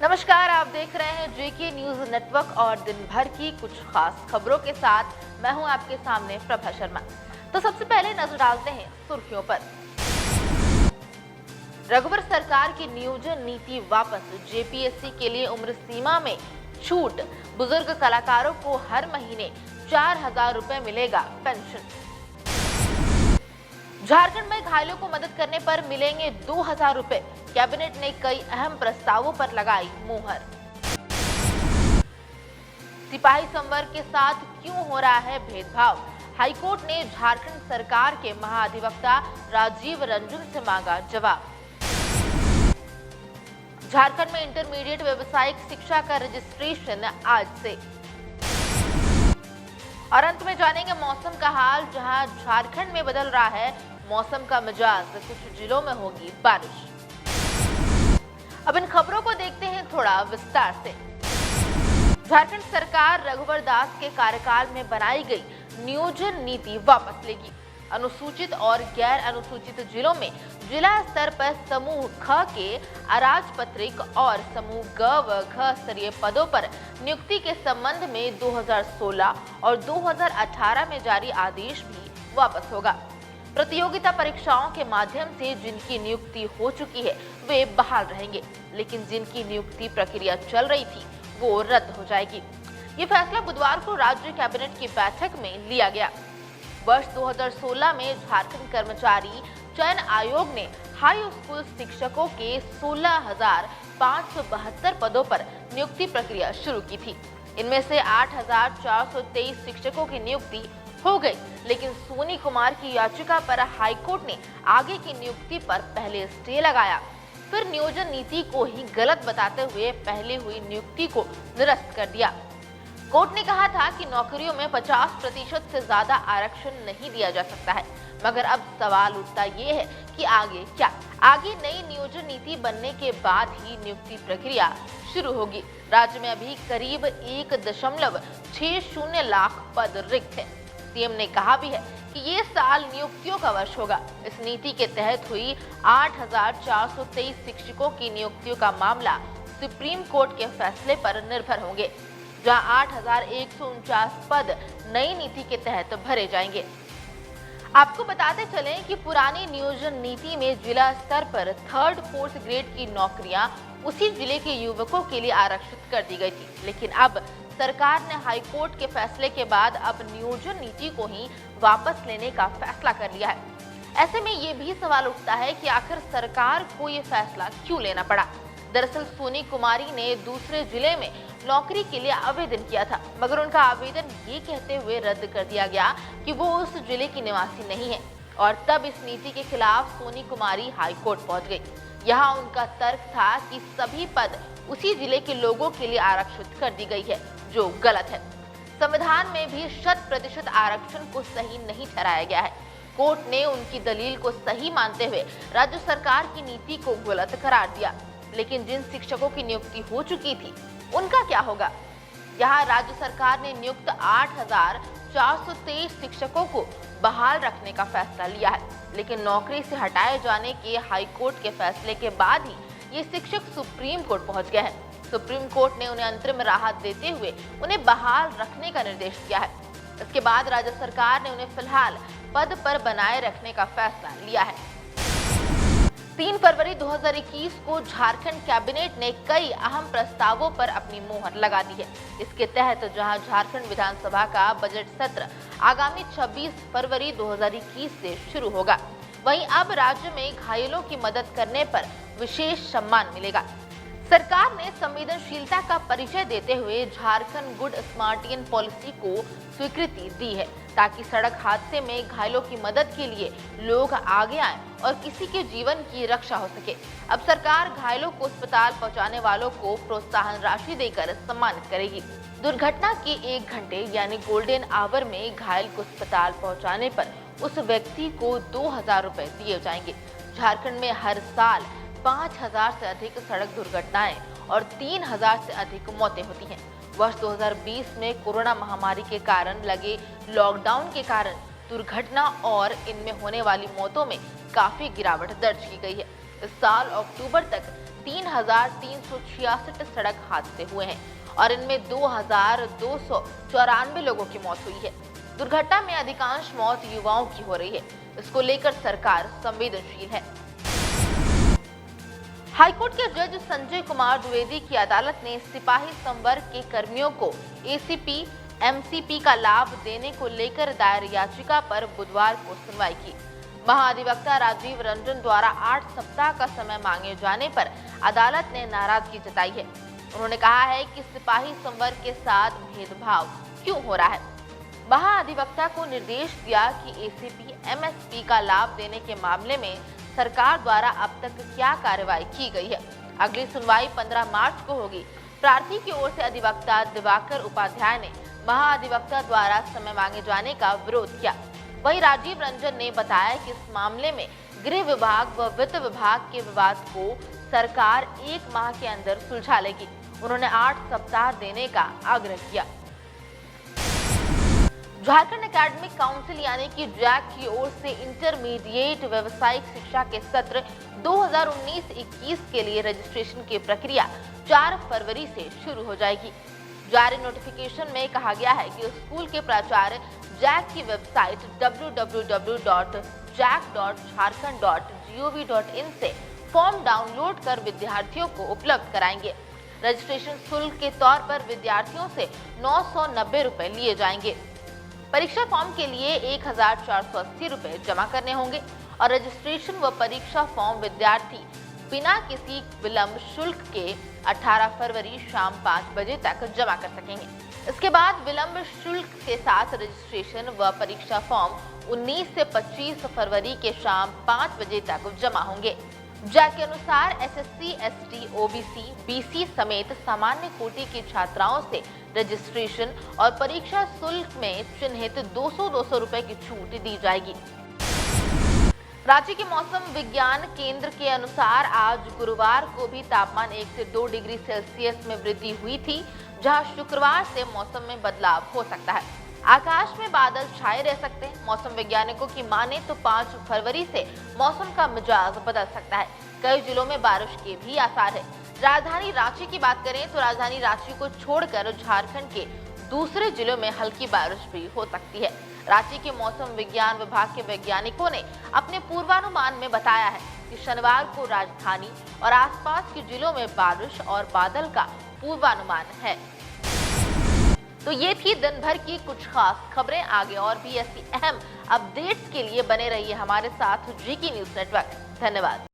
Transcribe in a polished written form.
नमस्कार, आप देख रहे हैं जेके न्यूज नेटवर्क और दिन भर की कुछ खास खबरों के साथ मैं हूं आपके सामने प्रभा शर्मा। तो सबसे पहले नजर डालते हैं सुर्खियों पर। रघुवर सरकार की नियोजन नीति वापस, जेपीएससी के लिए उम्र सीमा में छूट, बुजुर्ग कलाकारों को हर महीने 4,000 रुपए मिलेगा पेंशन। झारखंड में घायलों को मदद करने पर मिलेंगे 2,000 रुपए, कैबिनेट ने कई अहम प्रस्तावों पर लगाई मुहर। सिपाही संवर्ग के साथ क्यों हो रहा है भेदभाव, हाईकोर्ट ने झारखंड सरकार के महाधिवक्ता राजीव रंजन से मांगा जवाब। झारखंड में इंटरमीडिएट व्यावसायिक शिक्षा का रजिस्ट्रेशन आज से। और अंत में जानेंगे मौसम का हाल, जहां झारखंड में बदल रहा है मौसम का मिजाज, कुछ जिलों में होगी बारिश। अब इन खबरों को देखते हैं थोड़ा विस्तार से। झारखंड सरकार रघुवर दास के कार्यकाल में बनाई गई नियोजन नीति वापस लेगी। अनुसूचित और गैर अनुसूचित जिलों में जिला स्तर पर समूह ख के अराजपत्रित और समूह ग व घ स्तरीय पदों पर नियुक्ति के संबंध में 2016 और 2018 में जारी आदेश भी वापस होगा। प्रतियोगिता परीक्षाओं के माध्यम से जिनकी नियुक्ति हो चुकी है वे बहाल रहेंगे, लेकिन जिनकी नियुक्ति प्रक्रिया चल रही थी वो रद्द हो जाएगी। ये फैसला बुधवार को राज्य कैबिनेट की बैठक में लिया गया। वर्ष 2016 में झारखंड कर्मचारी चयन आयोग ने हाई स्कूल शिक्षकों के 16,572 पदों पर नियुक्ति प्रक्रिया शुरू की थी। इनमें से 8,423 शिक्षकों की नियुक्ति हो गई, लेकिन सोनी कुमार की याचिका पर हाईकोर्ट ने आगे की नियुक्ति पर पहले स्टे लगाया, फिर नियोजन नीति को ही गलत बताते हुए पहले हुई नियुक्ति को निरस्त कर दिया। कोर्ट ने कहा था कि नौकरियों में 50% से ज्यादा आरक्षण नहीं दिया जा सकता है, मगर अब सवाल उठता ये है कि आगे क्या? आगे नई नियोजन नीति बनने के बाद ही नियुक्ति प्रक्रिया शुरू होगी। राज्य में अभी करीब 1.60 लाख पद रिक्त है। सीएम ने कहा भी है कि ये साल नियुक्तियों का वर्ष होगा। इस नीति के तहत हुई 8,423 शिक्षकों की नियुक्तियों का मामला सुप्रीम कोर्ट के फैसले पर निर्भर होंगे, जहां 8,149 पद नई नीति के तहत भरे जाएंगे। आपको बताते चलें कि पुरानी नियोजन नीति में जिला स्तर पर 3rd 4th ग्रेड की नौकरियां उसी जिले के युवकों के लिए आरक्षित कर दी गई थी, लेकिन अब सरकार ने हाईकोर्ट के फैसले के बाद अब नियोजन नीति को ही वापस लेने का फैसला कर लिया है। ऐसे में ये भी सवाल उठता है कि आखिर सरकार को ये फैसला क्यों लेना पड़ा। दरअसल सोनी कुमारी ने दूसरे जिले में नौकरी के लिए आवेदन किया था, मगर उनका आवेदन ये कहते हुए रद्द कर दिया गया कि वो उस जिले की निवासी नहीं है, और तब इस नीति के खिलाफ सोनी कुमारी हाईकोर्ट पहुंच गई। यहाँ उनका तर्क था कि सभी पद उसी जिले के लोगों के लिए आरक्षित कर दी गई है, जो गलत है। संविधान में भी 100% आरक्षण को सही नहीं ठहराया गया है। कोर्ट ने उनकी दलील को सही मानते हुए राज्य सरकार की नीति को गलत करार दिया, लेकिन जिन शिक्षकों की नियुक्ति हो चुकी थी उनका क्या होगा? यहाँ राज्य सरकार ने नियुक्त 8,423 शिक्षकों को बहाल रखने का फैसला लिया है, लेकिन नौकरी से हटाए जाने के हाईकोर्ट के फैसले के बाद ही ये शिक्षक सुप्रीम कोर्ट पहुंच गए हैं। सुप्रीम कोर्ट ने उन्हें अंतरिम राहत देते हुए उन्हें बहाल रखने का निर्देश दिया है। इसके बाद राज्य सरकार ने उन्हें फिलहाल पद पर बनाए रखने का फैसला लिया है। 3 फरवरी 2021 को झारखंड कैबिनेट ने कई अहम प्रस्तावों पर अपनी मोहर लगा दी है। इसके तहत जहां झारखंड विधानसभा का बजट सत्र आगामी 26 फरवरी 2021 से शुरू होगा, वहीं अब राज्य में घायलों की मदद करने पर विशेष सम्मान मिलेगा। सरकार ने संवेदनशीलता का परिचय देते हुए झारखंड गुड स्मार्टियन पॉलिसी को स्वीकृति दी है, ताकि सड़क हादसे में घायलों की मदद के लिए लोग आगे आएं और किसी के जीवन की रक्षा हो सके। अब सरकार घायलों को अस्पताल पहुंचाने वालों को प्रोत्साहन राशि देकर सम्मानित करेगी। दुर्घटना के 1 घंटे यानी गोल्डन आवर में घायल को अस्पताल पहुंचाने पर उस व्यक्ति को 2,000 रुपए दिए जाएंगे। झारखंड में हर साल 5,000 से अधिक सड़क दुर्घटनाएं और 3,000 से अधिक मौतें होती हैं। वर्ष 2020 में कोरोना महामारी के कारण लगे लॉकडाउन के कारण दुर्घटना और इनमें होने वाली मौतों में काफी गिरावट दर्ज की गई है। इस साल अक्टूबर तक 3,366 सड़क हादसे हुए हैं और इनमें 2,294 लोगों की मौत हुई है। दुर्घटना में अधिकांश मौत युवाओं की हो रही है। इसको लेकर सरकार संवेदनशील है। हाईकोर्ट के जज संजय कुमार द्विवेदी की अदालत ने सिपाही संवर्ग के कर्मियों को एसीपी एमसीपी का लाभ देने को लेकर दायर याचिका पर बुधवार को सुनवाई की। महाधिवक्ता राजीव रंजन द्वारा 8 सप्ताह का समय मांगे जाने पर अदालत ने नाराजगी जताई है। उन्होंने कहा है कि सिपाही संवर्ग के साथ भेदभाव क्यों हो रहा है। महाधिवक्ता को निर्देश दिया कि एसीपी एमएसपी का लाभ देने के मामले में सरकार द्वारा अब तक क्या कार्रवाई की गई है। अगली सुनवाई 15 मार्च को होगी। प्रार्थी की ओर से अधिवक्ता दिवाकर उपाध्याय ने महाधिवक्ता द्वारा समय मांगे जाने का विरोध किया। वहीं राजीव रंजन ने बताया कि इस मामले में गृह विभाग व वित्त विभाग के विवाद को सरकार 1 माह के अंदर सुलझा लेगी। उन्होंने 8 सप्ताह देने का आग्रह किया। झारखंड एकेडमिक काउंसिल यानी कि जैक की ओर से इंटरमीडिएट व्यावसायिक शिक्षा के सत्र 2019-21 के लिए रजिस्ट्रेशन की प्रक्रिया 4 फरवरी से शुरू हो जाएगी। जारी नोटिफिकेशन में कहा गया है कि स्कूल के प्राचार्य जैक की वेबसाइट www.jack.jharkhand.gov.in से फॉर्म डाउनलोड कर विद्यार्थियों को उपलब्ध कराएंगे। रजिस्ट्रेशन शुल्क के तौर पर विद्यार्थियों से 990 रुपए लिए जाएंगे। परीक्षा फॉर्म के लिए 1,480 रुपए जमा करने होंगे और रजिस्ट्रेशन व परीक्षा फॉर्म विद्यार्थी बिना किसी विलंब शुल्क के 18 फरवरी शाम 5 बजे तक जमा कर सकेंगे। इसके बाद विलंब शुल्क के साथ रजिस्ट्रेशन व परीक्षा फॉर्म 19 से 25 फरवरी के शाम 5 बजे तक जमा होंगे। जैक के अनुसार एसएससी, एसटी, ओबीसी, बीसी समेत सामान्य कोटि की छात्राओं से रजिस्ट्रेशन और परीक्षा शुल्क में चिन्हित 200 रुपए की छूट दी जाएगी। राज्य के मौसम विज्ञान केंद्र के अनुसार आज गुरुवार को भी तापमान 1 से 2 डिग्री सेल्सियस में वृद्धि हुई थी, जहां शुक्रवार से मौसम में बदलाव हो सकता है। आकाश में बादल छाए रह सकते हैं। मौसम वैज्ञानिकों की माने तो 5 फरवरी से मौसम का मिजाज बदल सकता है। कई जिलों में बारिश के भी आसार है। राजधानी रांची की बात करें तो राजधानी रांची को छोड़कर झारखंड के दूसरे जिलों में हल्की बारिश भी हो सकती है। रांची के मौसम विज्ञान विभाग के वैज्ञानिकों ने अपने पूर्वानुमान में बताया है कि शनिवार को राजधानी और आसपास के जिलों में बारिश और बादल का पूर्वानुमान है। तो ये थी दिन भर की कुछ खास खबरें। आगे और भी ऐसी अहम अपडेट्स के लिए बने रहिए हमारे साथ जीके न्यूज़ नेटवर्क। धन्यवाद।